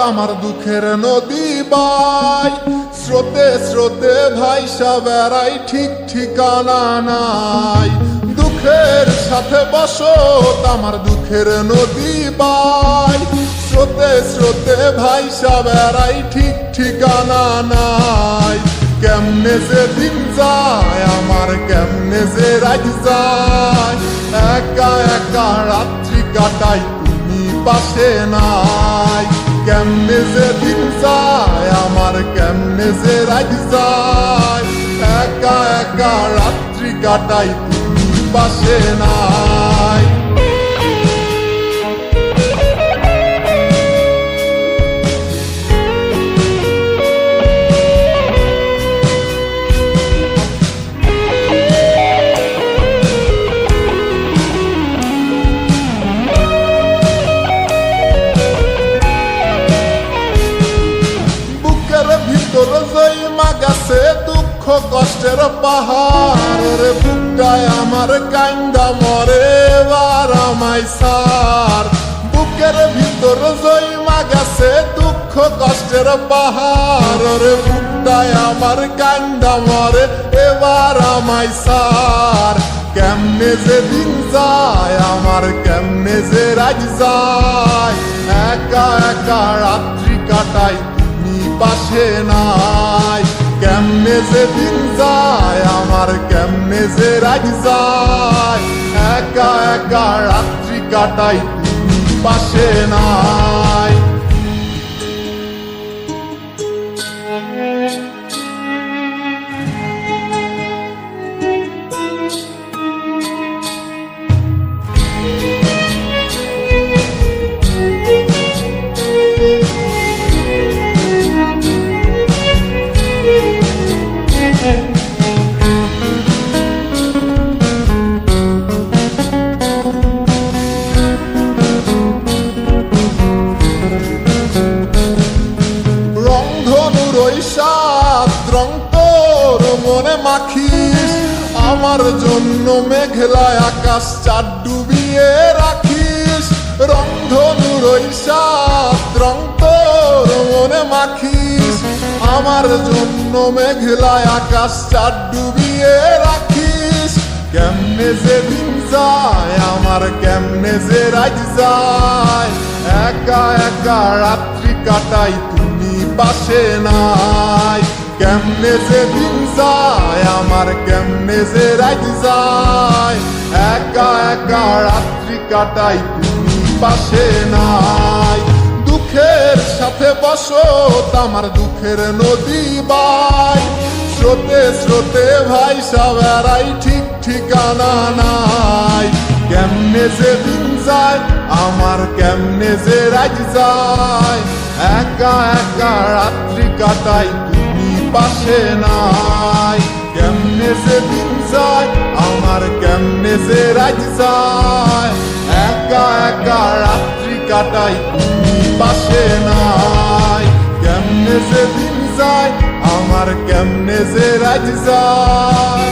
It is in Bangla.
আমার দুঃখের নদী বাই, স্রোতে স্রোতে ভাইসা বেড়াই, ঠিক ঠিকানা নাই। দুঃখের সাথে বসত আমার দুঃখের নদী বাই, স্রোতে স্রোতে ভাইসা বেড়াই, ঠিক ঠিকানা নাই। কেমনে যে দিন যায় আমার, কেমনে যে রাত যায়, একা একা রাত্রি কাটাই তুমি পাশে নাই। কেমনে যে দিন যায় আমার, কেমনে যে রাত যায়, একা একা রাত্রি কাটাই তুমি পাশে নাই। ভিতর জৈমা গেছে দুঃখ কষ্টের পাহাড়, রে বুকটায় আমার কান্দা মরে এবার আমায় সার। বুকের ভিতর জৈমা গেছে দুঃখ কষ্টের পাহাড়, রে বুকটায় আমার কান্দা মরে এবার আমায় সার। কেমনে যে দিন যায় আমার, কেমনে যে রাত যায়, একা একা রাত্রি কাটাই পাশে নাই। কেমনে যে দিন যায় আমার, কেমনে যে রাত যায়, একা একা রাত্রি কাটাই তুমি পাশে নাই। রং তোর মনে মাখিস, আমার জন্য মেঘলা আকাশ চাঁদ ডুবিয়ে রাখিস। রংধনুর ওই সাত রং তোর মনে মাখিস, আমার জন্য মেঘলা আকাশ চাঁদ ডুবিয়ে রাখিস। কেমনে যে দিন যায় আমার, কেমনে যে রাত যায়, একা একা রাত্রি কাটাই তুমি পাশে নাই। কেমনে যে দিন যায় আমার, কেমনে যে রাত যায়, একা একা রাত্রি কাটাই তুমি পাশে নাই। দুঃখের সাথে বসত আমার দুঃখের নদী বাই, স্রোতে স্রোতে ভাইসা বেড়াই, ঠিক ঠিকানা নাই। কেমনে যে দিন যায় আমার, কেমনে যে রাত যায়, একা একা রাত্রি কাটাই তুমি পাশে নাই। কেমনে যে দিন যায় আমার, কেমনে যে রাত যায়, একা একা রাত্রি কাটাই তুমি পাশে নাই। কেমনে যে দিন যায় আমার, কেমনে যে রাত যায়।